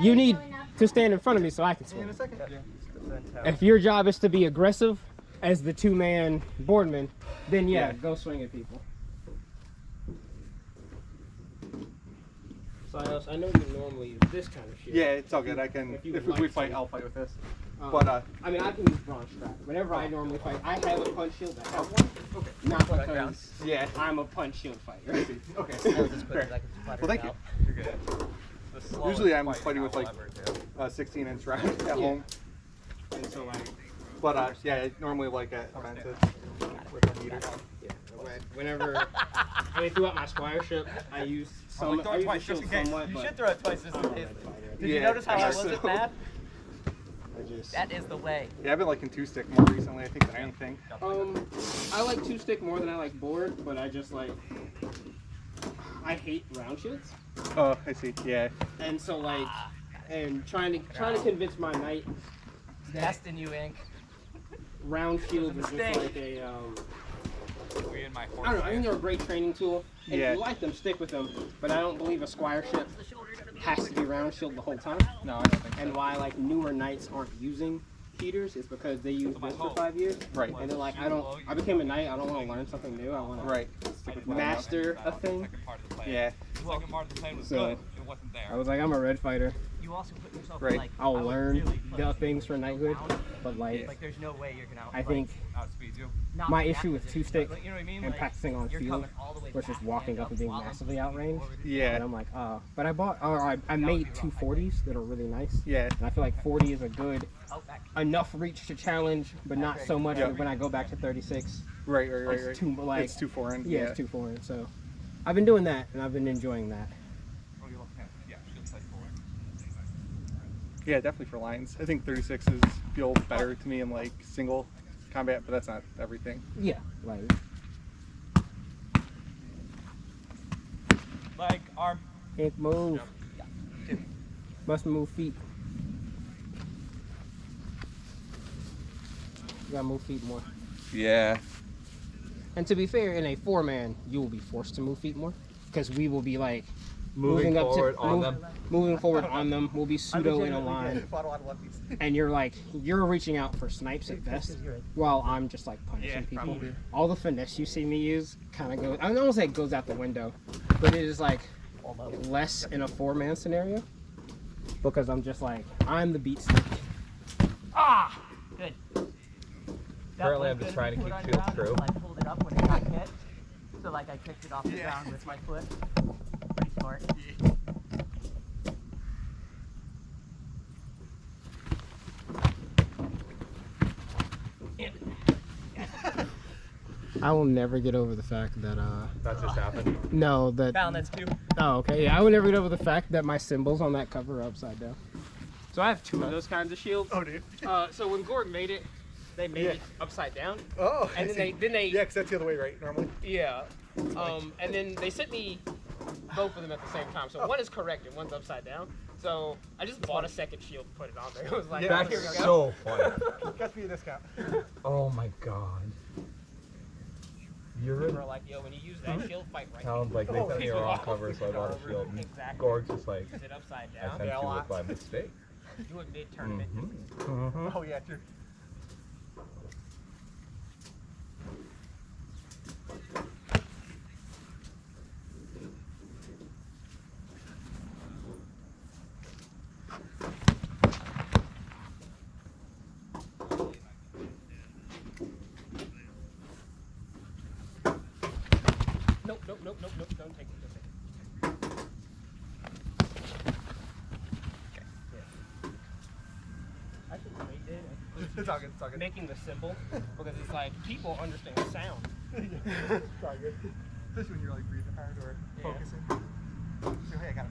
You need to stand in front of me so I can swing. In a second. If your job is to be aggressive as the two-man boardman, then yeah, go swing at people. So I know you normally use this kind of shield. Yeah, it's all good. I can. If we fight, I'll fight with this. But I mean, I can use bronze strap. Whenever I normally fight, I have a punch shield. I have one. Okay. Not because I'm a punch shield fighter. I see. Okay. Fair. Well, thank you. You're good. Usually I'm fighting with like 16-inch round at home. And so like, but yeah, I normally like at events with a meter. Yeah. Whenever I mean, throughout my squireship, I use some. I use the shield somewhat, You should throw it twice just in case. Did you notice how I wasn't mad? That is the way. Yeah, I've been liking two-stick more recently. I think than anything. I like two-stick more than I like board, but I just like. I hate round shields. Oh, I see. Yeah. And so like, and trying to convince my knight Best in you, Inc. round shields is just like a. I don't know. I think they're a great training tool. And if you like them, stick with them. But I don't believe a squireship has to be round shield the whole time. No, I don't think so. And why like newer knights aren't using heaters is because they use this for 5 years. Right. And they're like, I became a knight. I don't want to learn something new. I want to master a thing. Yeah. So I was like, I'm a red fighter. You also put yourself Right. like, I'll learn the things for knighthood, but like there's no way you're gonna I think my issue with two-stick you know what I mean? and practicing on field was just walking up and being massively outranged. Yeah. And I'm like, but I bought, I made 240s that are really nice. Yeah. And I feel like 40 is a good enough reach to challenge, but not so much when I go back to 36. Right. It's too like it's too foreign. Yeah, it's too foreign. So I've been doing that, and I've been enjoying that. Yeah, definitely for lines. I think 36s feel better to me in like single combat, but that's not everything. Yeah, like. Leg, arm. Can't move. Must move feet. You gotta move feet more. Yeah. And to be fair, in a 4-man, you will be forced to move feet more, because we will be like moving forward on them. Moving forward on them. We'll be pseudo in a line, and you're reaching out for snipes at best, while I'm just like punishing people. Probably. All the finesse you see me use kind of goes. I don't want to say it goes out the window, but it is like less in a 4-man scenario, because I'm just like I'm the beat stick. Ah, good. Currently, I'm just trying to keep shield true. I pulled it up when it got hit, so like I kicked it off the ground with my foot. Pretty smart. I will never get over the fact that That just happened. no, that Found that's 2. oh okay, yeah, I will never get over the fact that my symbols on that cover are upside down. So I have 2 of those kinds of shields. Oh, dude. So when Gordon made it, they made it upside down. Oh. And then they Yeah, because that's the other way, right? Normally. yeah. And then they sent me both of them at the same time. So one is correct and one's upside down. So I just bought a second shield and put it on there. It was like, Yeah, here we That's go. so funny. Got me a discount. Oh my god. You're People are like, yo, when you use that shield, fight right. sounds like they sent me a wrong cover, so I bought a shield. Exactly. Gorg's just like, Is it upside I down? sent you with by mistake. Do it mid-tournament. Oh yeah, true. Nope, don't take it. Actually, what they did It's all good. It's all good. making the symbol, because it's like, people understand sound. It's all good. Especially when you're like breathing hard or focusing. So hey, I got it.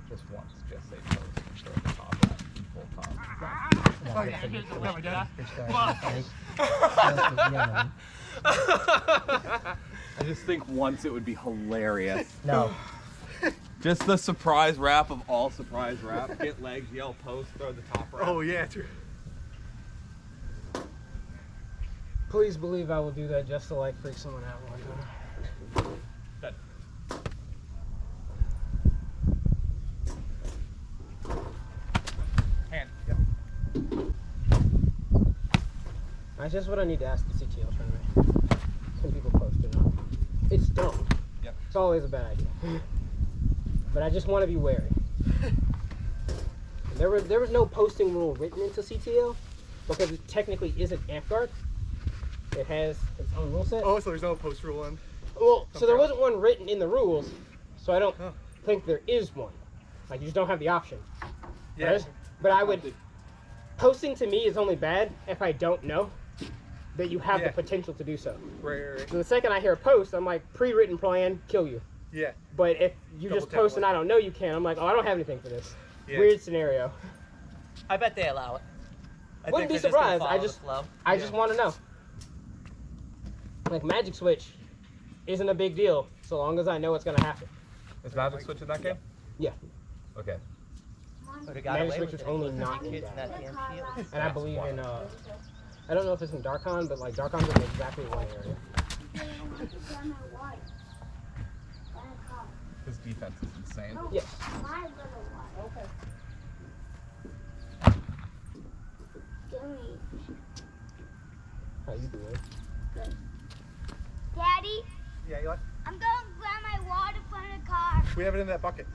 Just once, just say post and throw the top at full top. I just think once it would be hilarious. No. Just the surprise wrap of all surprise wrap. Hit legs, yell post, throw the top wrap. Oh yeah, true. Please believe I will do that just to like freak someone out one time. Good. Hand. Yep. That's just what I need to ask the CTO tournament. Can people post or not? It's dumb. Yep. It's always a bad idea. But I just want to be wary. There was no posting rule written into CTL because it technically isn't amp guard. It has its own rule set. Oh, so there's no post rule in. Well, so there wasn't one written in the rules, so I don't think there is one. Like, you just don't have the option. Yeah. Right? But I would... Posting to me is only bad if I don't know that you have the potential to do so. Right. So the second I hear a post, I'm like, pre-written plan, kill you. Yeah. But if you just post and I don't know you can, I'm like, oh, I don't have anything for this. Yeah. Weird scenario. I bet they allow it. Wouldn't be surprised. I just want to know. Like, Magic Switch isn't a big deal so long as I know what's going to happen. Is Magic Switch in that game? Yeah. Okay. Magic Switch was only not in that. And I believe in, I don't know if it's in Darkon, but like Darkon's in exactly one area. His defense is insane. Yes. How you doing? Good. Daddy? Yeah, you like? I'm going to grab my water from the car. We have it in that bucket.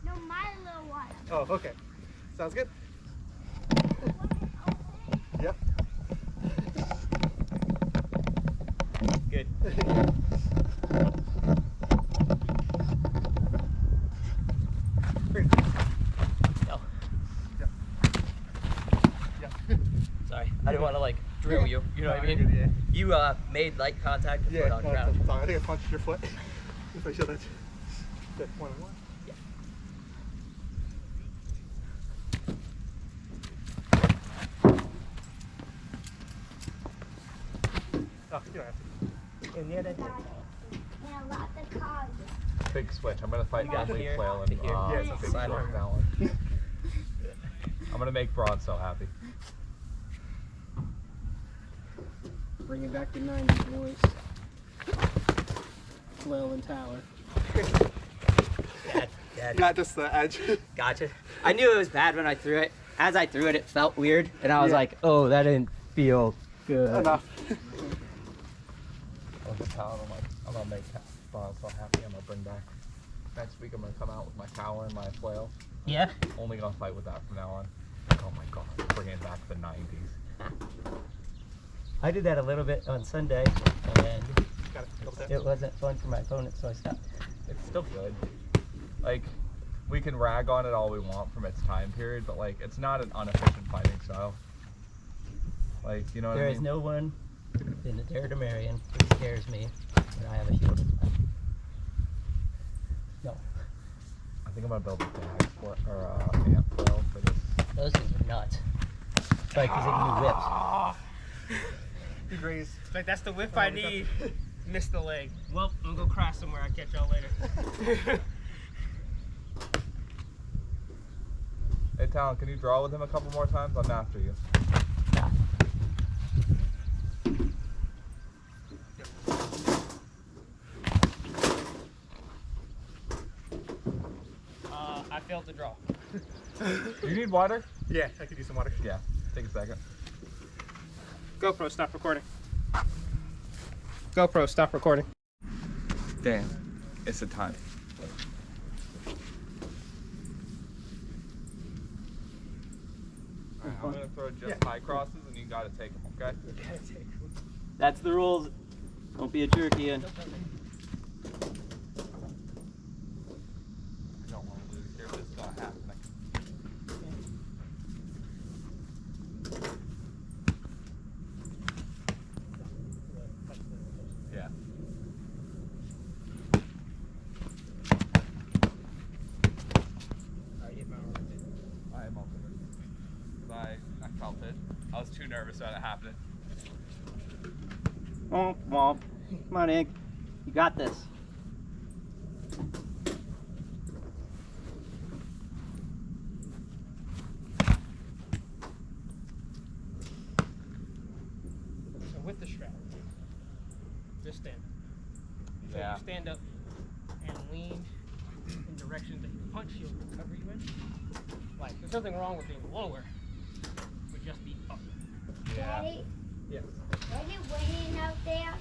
No, my little water. Oh, okay. Sounds good. Yep. Good. No. Yep. Yep. Sorry, I didn't want to like drill you. You know what I mean? Good, yeah. You made light contact with foot on Yeah, ground. I think I punched your foot. If I show that. Good. 1-1. Yeah. Oh, you don't have to. And the other And I locked the car. Big switch. I'm gonna fight You got Gunley, here Flail, to and here. Yeah, Big it's a Switch side now. I'm gonna make Braun so happy. Bringing back the 90s voice. Flail and Tower. Dad. Not just the edge. Gotcha. I knew it was bad when I threw it. As I threw it, it felt weird, and I was like, "Oh, that didn't feel good." Enough. I was a talent. I'm gonna make Braun so happy. I'm gonna bring back next week. I'm gonna come out with my Tower and my Flail. Yeah. Only gonna fight with that from now on. Oh my god, bringing back the 90s. I did that a little bit on Sunday, and Got it. Double tap. it wasn't fun for my opponent, so I stopped. It's still good. Like, we can rag on it all we want from its time period, but like, it's not an inefficient fighting style. Like, you know what I mean? There is no one in the Dare to Marion who scares me when I have a shielded weapon. No. I think I'm gonna build a bag for amp Flail for this. Those things are nuts. Like, because they can do whips. You grazed. Like, that's the whip I need. Missed the leg. Well, I'm gonna go crash somewhere. I'll catch y'all later. Hey, Talon, can you draw with him a couple more times? I'm after you. Nah. I failed to draw. Do you need water? Yeah, I could use some water. Yeah, take a second. GoPro, stop recording. GoPro, stop recording. Damn, it's the time. Alright, I'm gonna throw just high crosses and you gotta take them, okay? That's the rules. Don't be a jerk, Ian. I don't want to lose here, this is not happening. Yeah. I am open. I felt it. I was too nervous about it happening. Womp womp. Come on, Ig. You got this. stand up. So Yeah. you stand up and lean in directions that your punch shield will cover you in. Like, there's nothing wrong with being lower, but just be up. Yeah. Daddy, Yes. is it raining out there?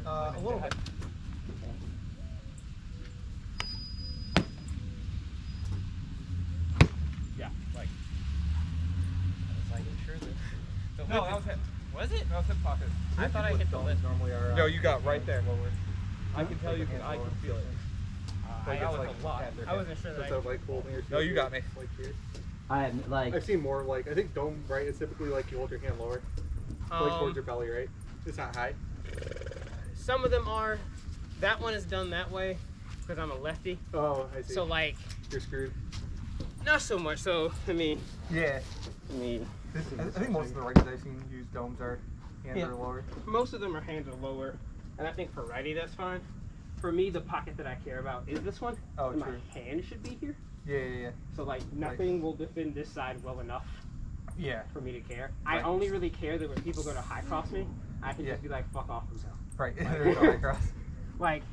A little bit. Yeah, like. I was like, sure the No, that was hip. Was it? That was hip pocket. I thought I hit the lip. Normally are. No, you got right there. Lower. I can tell you, I can feel it. I it's was like a lot. half their I wasn't sure that Instead of like holding your No, you got me. Like here. I'm like, I've seen more like I think dome right. It's typically like you hold your hand lower, like towards your belly, right? It's not high. Some of them are. That one is done that way because I'm a lefty. Oh, I see. So like, You're screwed. not so much. So I mean, Yeah. I think most of the righties I've seen use domes are hands Yeah. are lower. most of them are hands are lower, and I think for righty that's fine. For me, the pocket that I care about is this one. Oh, and true. my hand should be here. Yeah. So like nothing will defend this side well enough Yeah. for me to care. I Right. only really care that when people go to high cross me, I can Yeah. just be like, fuck off themselves. Right. There's no high cross. Like,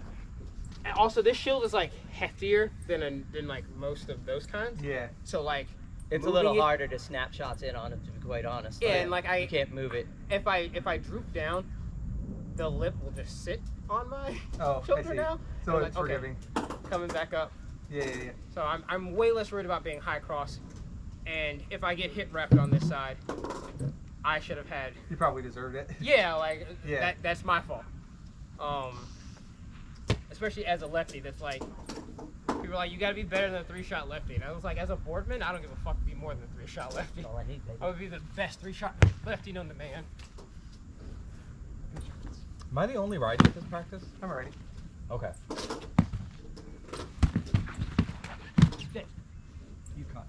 and also this shield is like heftier than like most of those kinds. Yeah. So like, it's a moving little it- harder to snap shots in on it, to be quite honest. Yeah, and like you can't move it. if I droop down, the lip will just sit on my Oh, I shoulder see. now. So And it's like, okay, forgiving. coming back up. Yeah. So I'm way less worried about being high cross, and if I get hip wrapped on this side, I should have had. You probably deserved it. Yeah, like Yeah. that's my fault. Especially as a lefty, that's like people are like, you gotta be better than a 3-shot lefty. And I was like, as a boardman, I don't give a fuck to be more than a 3-shot lefty. That's all I need, baby. I would be the best 3-shot lefty known to man. Am I the only righty at this practice? I'm already. Okay. You caught.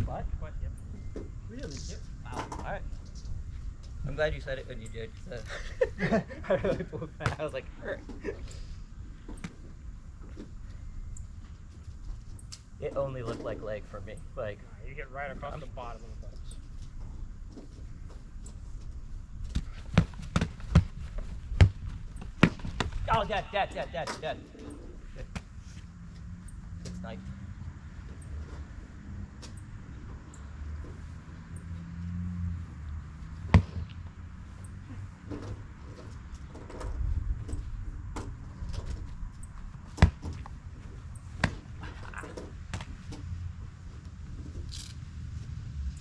What? Yep. Really? Yep. Wow. All right. I'm glad you said it when you did. 'Cause, I really pulled back. I was like, it only looked like leg for me. Like, You get right across the bottom of the box. oh, dead. It's sniped.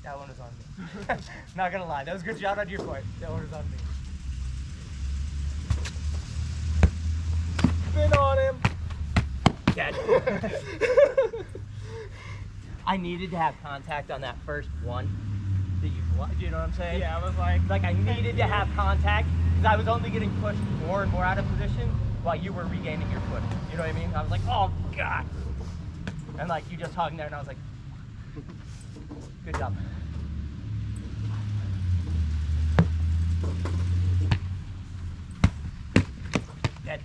That one is on me. Not gonna lie, that was a good shot on your part. That one is on me. Spin on him. Dead. I needed to have contact on that first one that you blocked. Do you know what I'm saying? Yeah, I was like, I needed to have contact because I was only getting pushed more and more out of position while you were regaining your foot. You know what I mean? I was like, oh god. And like you just hung there, and I was like, good job. Dead.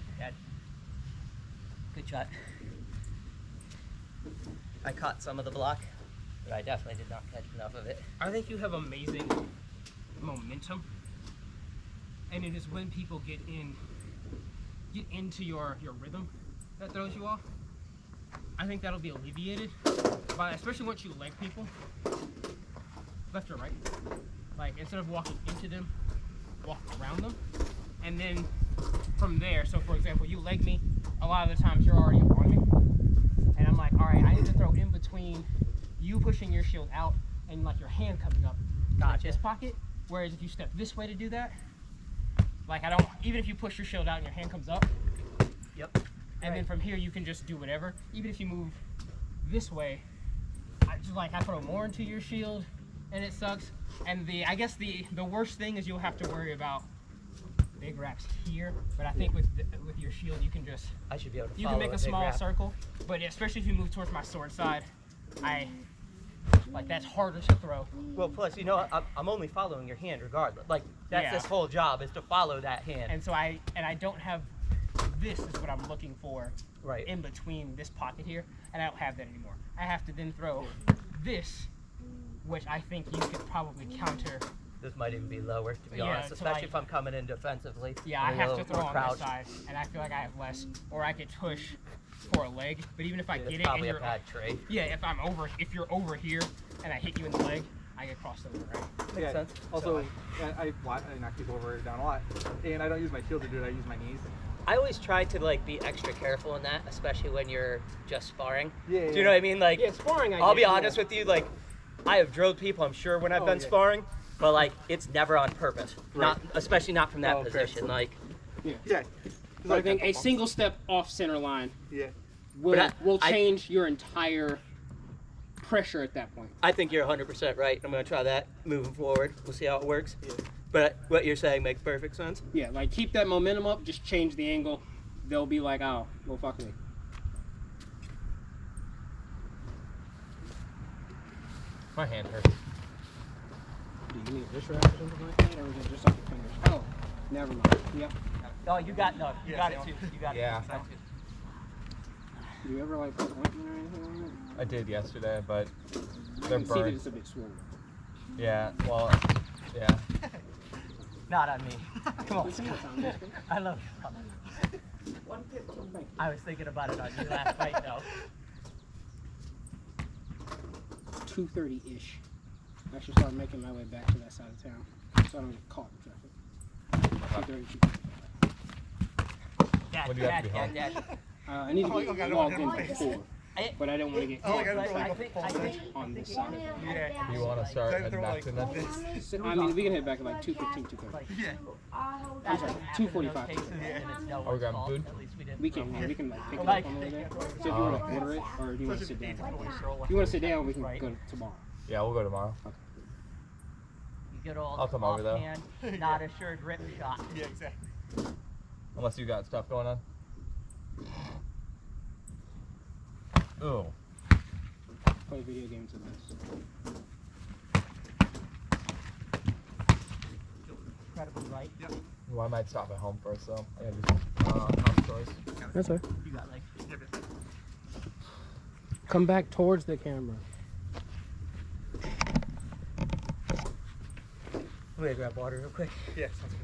Good shot. I caught some of the block, but I definitely did not catch enough of it. I think you have amazing momentum, and it is when people get into your rhythm that throws you off. I think that'll be alleviated, by, especially once you leg people, left or right. Like instead of walking into them, walk around them, and then from there. So for example, you leg me. A lot of the times you're already on me, and I'm like, all right, I need to throw in between you pushing your shield out and like your hand coming up to my chest pocket. Whereas if you step this way to do that, like I don't, even if you push your shield out and your hand comes up, Yep. and then from here you can just do whatever. Even if you move this way, I throw more into your shield, and it sucks. And I guess the worst thing is you'll have to worry about big wraps here. But I think with your shield you can just I should be able to. you can make a small circle. But especially if you move towards my sword side, that's harder to throw. Well, plus, you know, I'm only following your hand regardless. Like, that's Yeah. this whole job is to follow that hand. And so I don't have this is what I'm looking for Right. in between this pocket here, and I don't have that anymore. I have to then throw this, which I think you could probably counter. This might even be lower, to be Yeah, honest, to especially like- if I'm coming in defensively. Yeah, I have to throw on this side, and I feel like I have less, or I could push for a leg. But even if I It's get it, and probably a you're bad trade. yeah, if you're over here and I hit you in the leg, I get crossed over, right? Makes sense. Also, I knock people over down a lot, and I don't use my shield to do it. I use my knees. I always try to like be extra careful in that, especially when you're just sparring. Yeah, Do you know what I mean? Like, Yeah, sparring. I'll be honest with you, like, I have drilled people, I'm sure, when I've been sparring, but like, it's never on purpose. Not, especially not from that position. Like, Yeah. I think a single step off center line Yeah. will change your entire pressure at that point. I think you're 100% right. I'm gonna try that moving forward. We'll see how it works. Yeah. But what you're saying makes perfect sense. Yeah, like keep that momentum up, just change the angle. They'll be like, oh, well, fuck me. My hand hurts. Do you need a dish rack or something like that, or is it just like your fingers? Oh, never mind. Yep. Oh, you got it too. You got Yeah. it. Do you ever like put ointment or anything on it? I did yesterday, but I they're can see that burned. it's a bit swollen. Yeah, well, yeah. Not on me. Come on. It's in the foundation. I love you. 115. I was thinking about it on you last night, though. 2:30-ish. I should start making my way back to that side of town, so I don't get caught in traffic. 2:30. Dad, When do you have to be home? Dad. I need to Oh, be okay, I don't logged have in my face. before, but I don't want to get caught in I traffic think on this side of town. Yeah. You want to start Then heading throw back like to them? this. So, I mean, we can head back at like 2:15, 2:30. Yeah. I'm sorry, 2:45. Are we grabbing food? We can like pick it up on the way there. So if you want to order it, or do you want to sit down? If you want to sit down, we can go tomorrow. Yeah, we'll go tomorrow. Good old I'll come over, though. offhand, not assured rip shot. Yeah, exactly. Unless you got stuff going on. Ooh. Play video games with this. Incredibly right. Yep. Well, I might stop at home first, though. I gotta do some house chores. That's right. You got like. Come back towards the camera. I'm gonna grab water real quick. Yeah, sounds good.